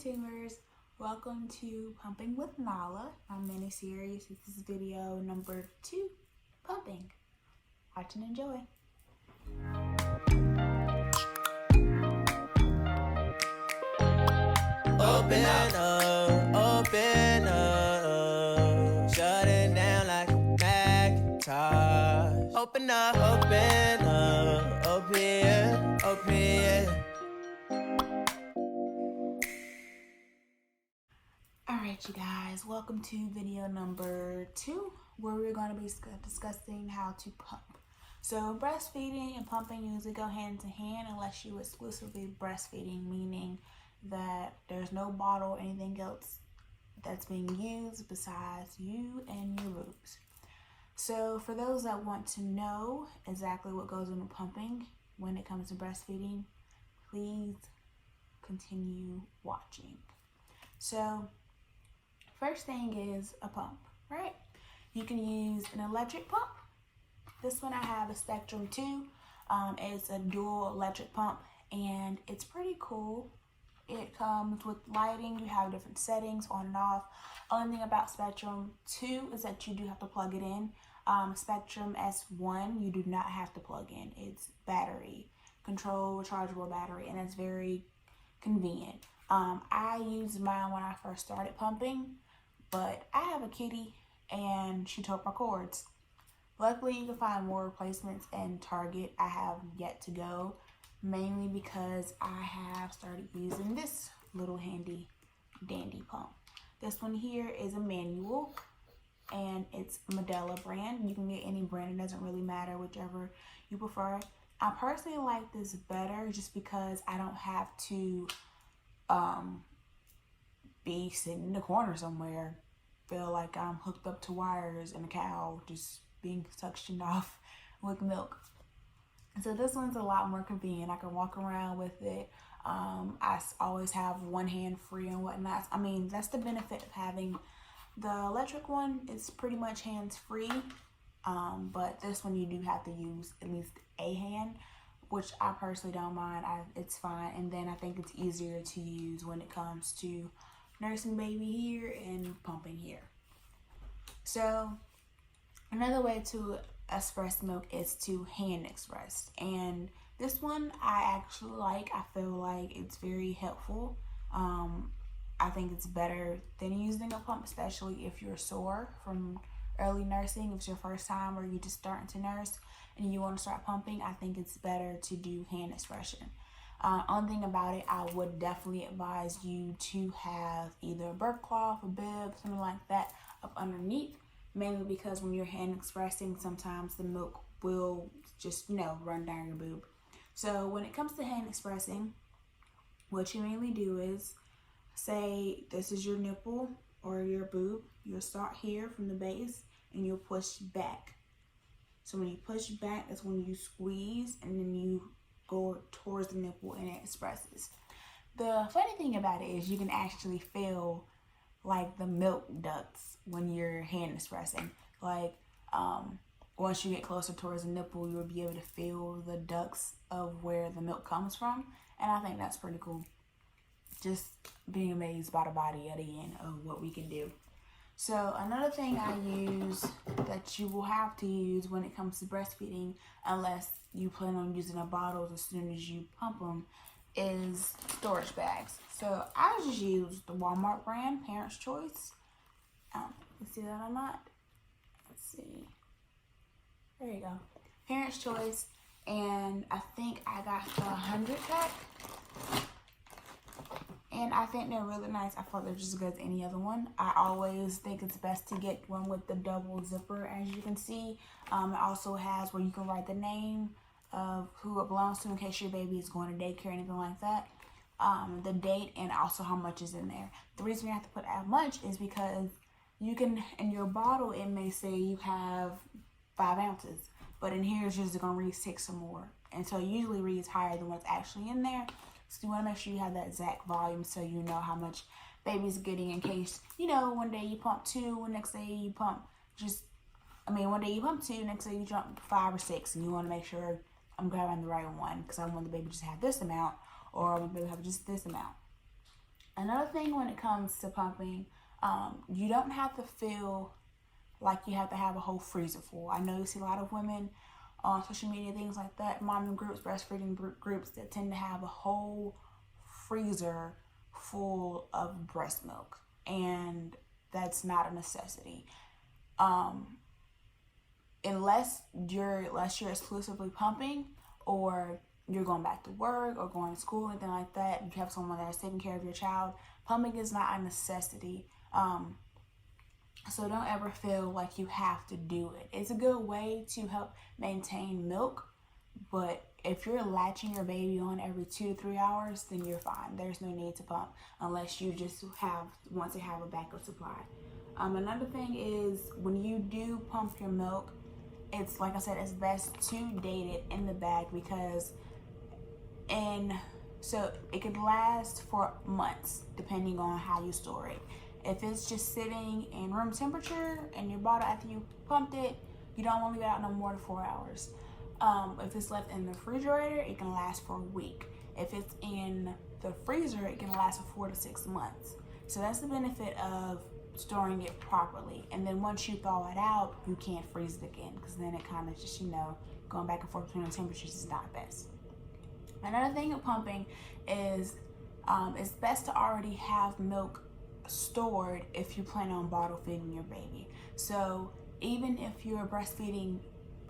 YouTubers, welcome to Pumping with Nala, my mini series. This is video number 2, pumping. Watch and enjoy. Open up, shut it down like a Macintosh. Open up, open. Alright you guys, welcome to video number 2, where we're going to be discussing how to pump. So breastfeeding and pumping usually go hand in hand unless you're exclusively breastfeeding, meaning that there's no bottle or anything else that's being used besides you and your boobs. So for those that want to know exactly what goes into pumping when it comes to breastfeeding, please continue watching. So first thing is a pump, right? You can use an electric pump. This one I have a Spectrum 2. It's a dual electric pump and it's pretty cool. It comes with lighting. You have different settings on and off. Only thing about Spectrum 2 is that you do have to plug it in. Spectrum S1 you do not have to plug in. It's battery control, rechargeable battery, and it's very convenient. I used mine when I first started pumping, but I have a kitty and she took my cords. Luckily, you can find more replacements in Target. I have yet to go, mainly because I have started using this little handy dandy pump. This one here is a manual and it's Medela brand. You can get any brand, it doesn't really matter, whichever you prefer. I personally like this better just because I don't have to be sitting in the corner somewhere, feel like I'm hooked up to wires and a cow just being suctioned off with milk. So this one's a lot more convenient. I can walk around with it. I always have one hand free and whatnot. I mean, that's the benefit of having the electric one. It's pretty much hands free, but this one you do have to use at least a hand, which I personally don't mind. It's fine. And then I think it's easier to use when it comes to nursing baby here and pumping here. So another way to express milk is to hand express, and this one I actually like. I feel like it's very helpful. I think it's better than using a pump, especially if you're sore from early nursing. If it's your first time or you're just starting to nurse and you want to start pumping, I think it's better to do hand expression. Only thing about it, I would definitely advise you to have either a birth cloth, a bib, something like that up underneath, mainly because when you're hand expressing, sometimes the milk will just, run down your boob. So when it comes to hand expressing, what you mainly do is, say this is your nipple or your boob, you'll start here from the base and you'll push back. So when you push back, that's when you squeeze and then you go towards the nipple and it expresses. The funny thing about it is you can actually feel like the milk ducts when you're hand expressing. Like once you get closer towards the nipple, you'll be able to feel the ducts of where the milk comes from, and I think that's pretty cool. Just being amazed by the body at the end of what we can do. So another thing I use that you will have to use when it comes to breastfeeding, unless you plan on using a bottle as soon as you pump them, is storage bags. So I just use the Walmart brand, Parents' Choice. You see that or not? Let's see. There you go. Parents' Choice, and I think I got the 100 pack. And I think they're really nice. I thought they're just as good as any other one. I always think it's best to get one with the double zipper, as you can see. It also has where you can write the name of who it belongs to in case your baby is going to daycare or anything like that. The date and also how much is in there. The reason you have to put how much is because you can, in your bottle, it may say you have 5 ounces, but in here it's just going to read 6 or more. And so it usually reads higher than what's actually in there. So you want to make sure you have that exact volume so you know how much baby's getting in case, one day you pump 2, next day you pump one day you pump 2, next day you jump 5 or 6, and you want to make sure I'm grabbing the right one because I want the baby just to have this amount, or I want the baby to have just this amount. Another thing when it comes to pumping, you don't have to feel like you have to have a whole freezer full. I know you see a lot of women on social media, things like that, mom groups, breastfeeding groups that tend to have a whole freezer full of breast milk, and that's not a necessity. Um, unless you're exclusively pumping, or you're going back to work or going to school, anything like that, you have someone that's taking care of your child, pumping is not a necessity. So don't ever feel like you have to do it. It's a good way to help maintain milk, but if you're latching your baby on every 2 to 3 hours, then you're fine. There's no need to pump unless you just want to have a backup supply. Another thing is when you do pump your milk, it's like I said, it's best to date it in the bag, because so it could last for months depending on how you store it. If it's just sitting in room temperature and your bottle after you pumped it, you don't want to leave it out no more than 4 hours. If it's left in the refrigerator, it can last for a week. If it's in the freezer, it can last for 4 to 6 months. So that's the benefit of storing it properly. And then once you thaw it out, you can't freeze it again, because then it kind of just, going back and forth between the temperatures is not best. Another thing with pumping is it's best to already have milk stored if you plan on bottle feeding your baby. So even if you're breastfeeding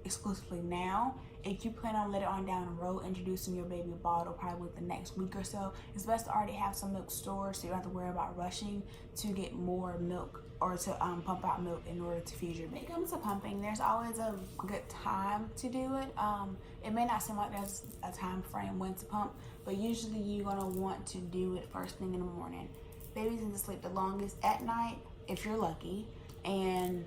exclusively now, if you plan on later on down the road introducing your baby a bottle probably with the next week or so, it's best to already have some milk stored, so you don't have to worry about rushing to get more milk or to pump out milk in order to feed your baby. When it comes to pumping, there's always a good time to do it. It may not seem like there's a time frame when to pump, but usually you're going to want to do it first thing in the morning. Babies need to sleep the longest at night if you're lucky, and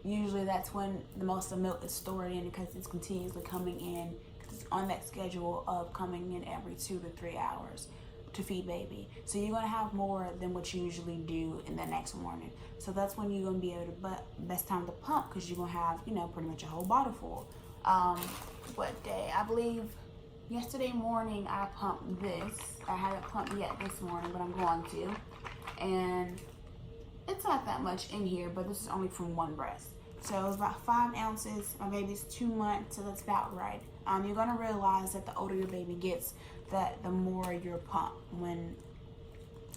usually that's when the most of the milk is stored in, because it's continuously coming in, because it's on that schedule of coming in every 2 to 3 hours to feed baby. So you're going to have more than what you usually do in the next morning. So that's when you're going to be able to, best time to pump, because you're going to have, pretty much a whole bottle full. What day? I believe yesterday morning I pumped this. I haven't pumped yet this morning, but I'm going to. And it's not that much in here, but this is only from one breast. So it was about 5 ounces. My baby's 2 months, so that's about right. You're going to realize that the older your baby gets, that the more you're pumped. When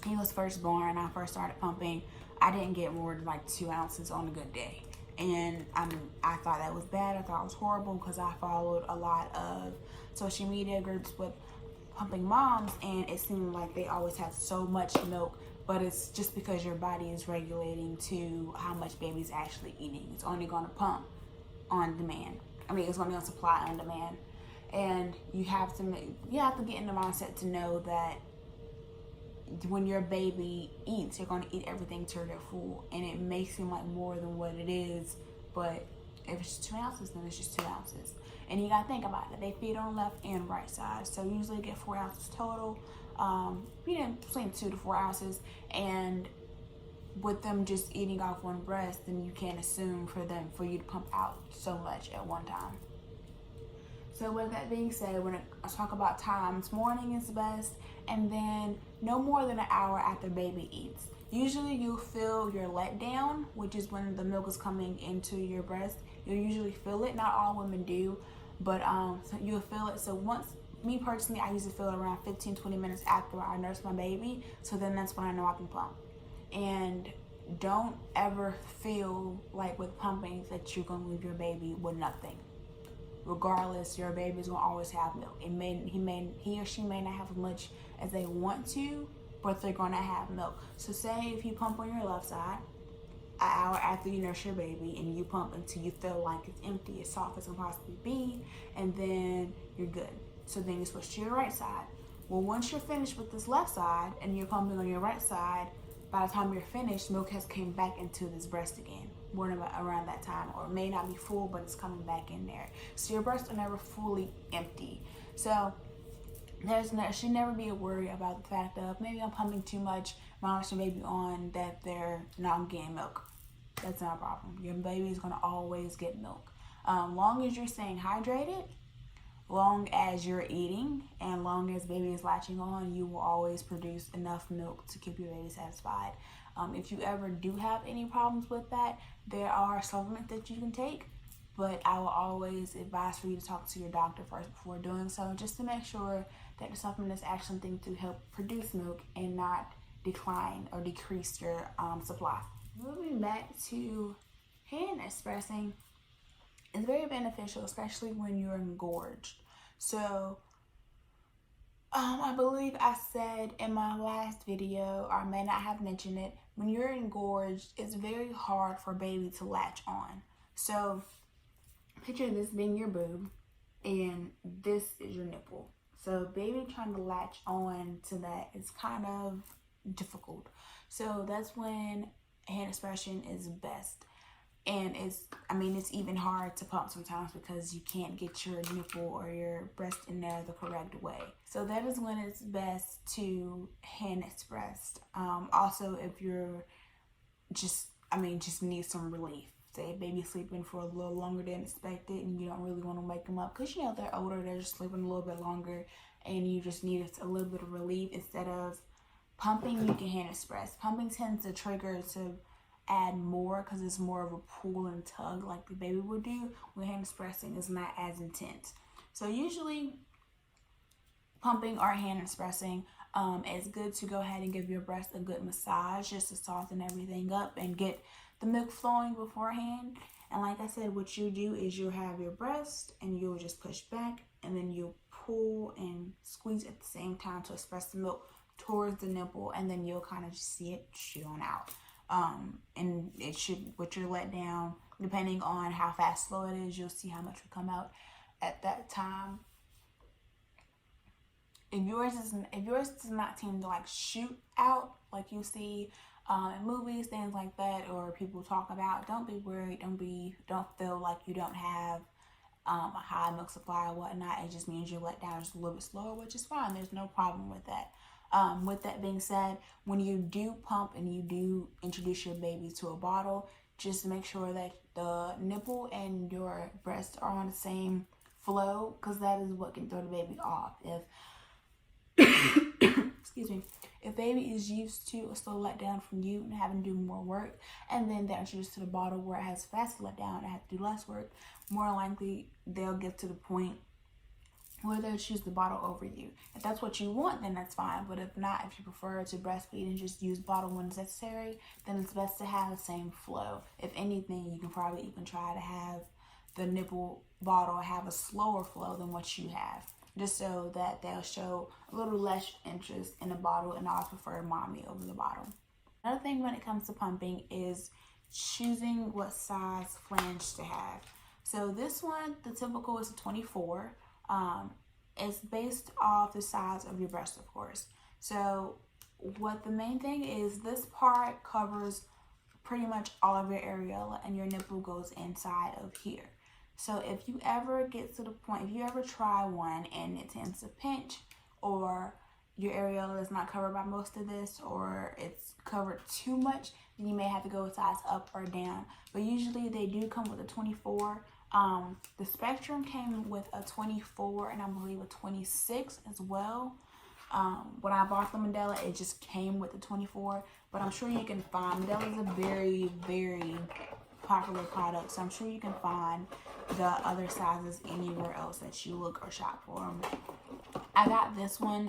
he was first born and I first started pumping, I didn't get more than like 2 ounces on a good day. And I thought that was bad. I thought it was horrible, because I followed a lot of social media groups with pumping moms, and it seemed like they always had so much milk. But it's just because your body is regulating to how much baby's actually eating. It's only going to pump on demand. It's only going to supply on demand. And you have to get in the mindset to know that when your baby eats, you're going to eat everything till they're full. And it may seem like more than what it is, but if it's 2 ounces, then it's just 2 ounces. And you got to think about it. They feed on left and right side. So usually you get 4 ounces total. Between 2 to 4 ounces, and with them just eating off one breast, then you can't assume for you to pump out so much at one time. So with that being said, when I talk about times, morning is best, and then no more than an hour after baby eats. Usually you'll feel your letdown, which is when the milk is coming into your breast. You'll usually feel it. Not all women do, but so you'll feel it. So me personally, I usually feel around 15-20 minutes after I nurse my baby. So then that's when I know I can pump. And don't ever feel like with pumping that you're going to leave your baby with nothing. Regardless, your baby's going to always have milk. He or she may not have as much as they want to, but they're going to have milk. So say if you pump on your left side, an hour after you nurse your baby, and you pump until you feel like it's empty, as soft as it can possibly be, and then you're good. So then you switch to your right side. Well, once you're finished with this left side and you're pumping on your right side, by the time you're finished, milk has came back into this breast again, around that time, or it may not be full, but it's coming back in there. So your breasts are never fully empty. So there should never be a worry about the fact of maybe I'm pumping too much, my baby on, that they're not getting milk. That's not a problem. Your baby is going to always get milk. Long as you're staying hydrated, long as you're eating and long as baby is latching on, you will always produce enough milk to keep your baby satisfied. If you ever do have any problems with that, there are supplements that you can take, but I will always advise for you to talk to your doctor first before doing so, just to make sure that the supplement is actually something to help produce milk and not decline or decrease your supply. Moving back to hand expressing, is very beneficial, especially when you're engorged. So I believe I said in my last video, or I may not have mentioned it, when you're engorged, it's very hard for baby to latch on. So picture this being your boob and this is your nipple. So baby trying to latch on to that is kind of difficult. So that's when hand expression is best. And it's even hard to pump sometimes because you can't get your nipple or your breast in there the correct way. So that is when it's best to hand express. Also, if you're just need some relief. Say baby's sleeping for a little longer than expected and you don't really want to wake them up because they're older, they're just sleeping a little bit longer and you just need a little bit of relief. Instead of pumping, you can hand express. Pumping tends to trigger to add more because it's more of a pull and tug like the baby would do. When hand expressing is not as intense. So usually pumping or hand expressing, it's good to go ahead and give your breast a good massage just to soften everything up and get the milk flowing beforehand. And like I said, what you do is you'll have your breast and you'll just push back and then you'll pull and squeeze at the same time to express the milk towards the nipple, and then you'll kind of just see it shoot on out. And it should, with your letdown, depending on how fast slow it is, you'll see how much will come out at that time. If yours does not seem to like shoot out like you see in movies, things like that, or people talk about, don't be worried. Don't feel like you don't have a high milk supply or whatnot. It just means your letdown is a little bit slower, which is fine. There's no problem with that. With that being said, when you do pump and you do introduce your baby to a bottle, just make sure that the nipple and your breast are on the same flow, because that is what can throw the baby off. Excuse me, if baby is used to a slow letdown from you and having to do more work, and then they're introduced to the bottle where it has fast letdown and have to do less work, more likely they'll get to the point where they'll choose the bottle over you. If that's what you want, then that's fine. But if not, if you prefer to breastfeed and just use bottle when necessary, then it's best to have the same flow. If anything, you can probably even try to have the nipple bottle have a slower flow than what you have, just so that they'll show a little less interest in the bottle and I'll prefer mommy over the bottle. Another thing when it comes to pumping is choosing what size flange to have. So this one, the typical is a 24. It's based off the size of your breast, of course. So what the main thing is, this part covers pretty much all of your areola and your nipple goes inside of here. So if you ever get to the point, if you ever try one and it tends to pinch, or your areola is not covered by most of this, or it's covered too much, then you may have to go a size up or down. But usually they do come with a 24. The Spectrum came with a 24 and I believe a 26 as well. When I bought the Mandela, it just came with the 24, but I'm sure you can find, Mandela is a very, very popular product, so I'm sure you can find the other sizes anywhere else that you look or shop for. I got this one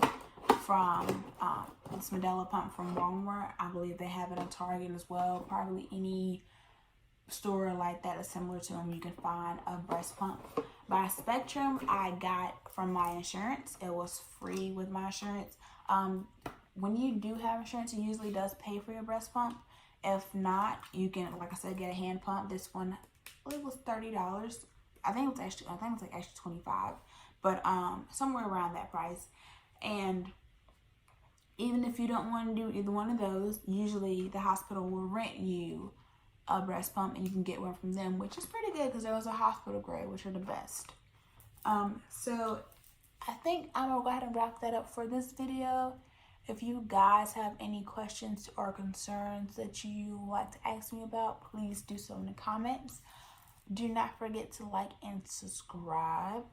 from this Mandela pump from Walmart. I believe they have it on Target as well. Probably any store like that is similar to them, you can find a breast pump. By Spectrum, I got from my insurance. It was free with my insurance. When you do have insurance, it usually does pay for your breast pump. If not, you can, like I said, get a hand pump. This one, I believe, was $30. I think it was actually $25, but somewhere around that price. And even if you don't want to do either one of those, usually the hospital will rent you a breast pump and you can get one from them, which is pretty good because those are hospital grade, which are the best. So I think I'm gonna go ahead and wrap that up for this video. If you guys have any questions or concerns that you would like to ask me about, please do so in the comments. Do not forget to like and subscribe.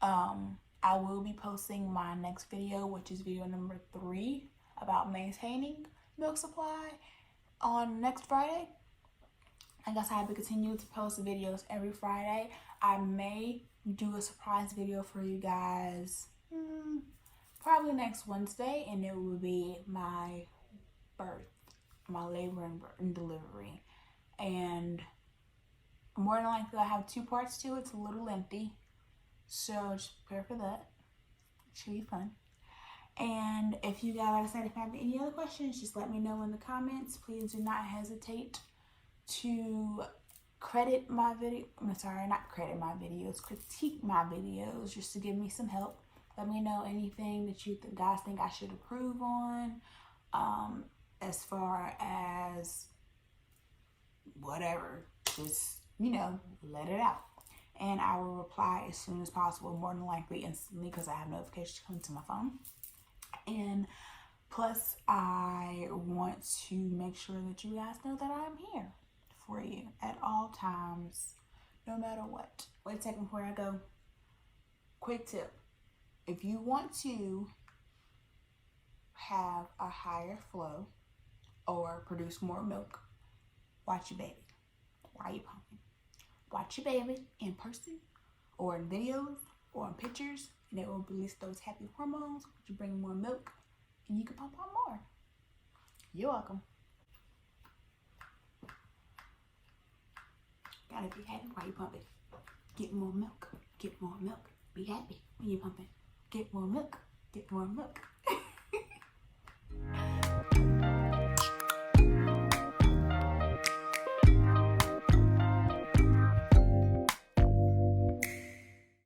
I will be posting my next video, which is video number 3 about maintaining milk supply on next Friday. I guess I have to continue to post videos every Friday. I may do a surprise video for you guys probably next Wednesday, and it will be my birth, my labor and delivery. And more than likely I have 2 parts to it. It's a little lengthy, so just prepare for that. It should be fun. And if you guys, like I said, if you have any other questions, just let me know in the comments. Please do not hesitate to credit my video. I'm sorry, not credit my videos, critique my videos, just to give me some help. Let me know anything that you guys think I should improve on, as far as whatever. Just, let it out. And I will reply as soon as possible, more than likely instantly, because I have notifications coming to my phone. And plus, I want to make sure that you guys know that I'm here for you at all times, no matter what. Wait a second before I go. Quick tip. If you want to have a higher flow or produce more milk, watch your baby. Why are you pumping? Watch your baby in person or in videos or in pictures, and it will release those happy hormones, which will bring more milk, and you can pump out more. You're welcome. Gotta be happy while you pumping. Get more milk. Get more milk. Be happy when you're pumping. Get more milk. Get more milk.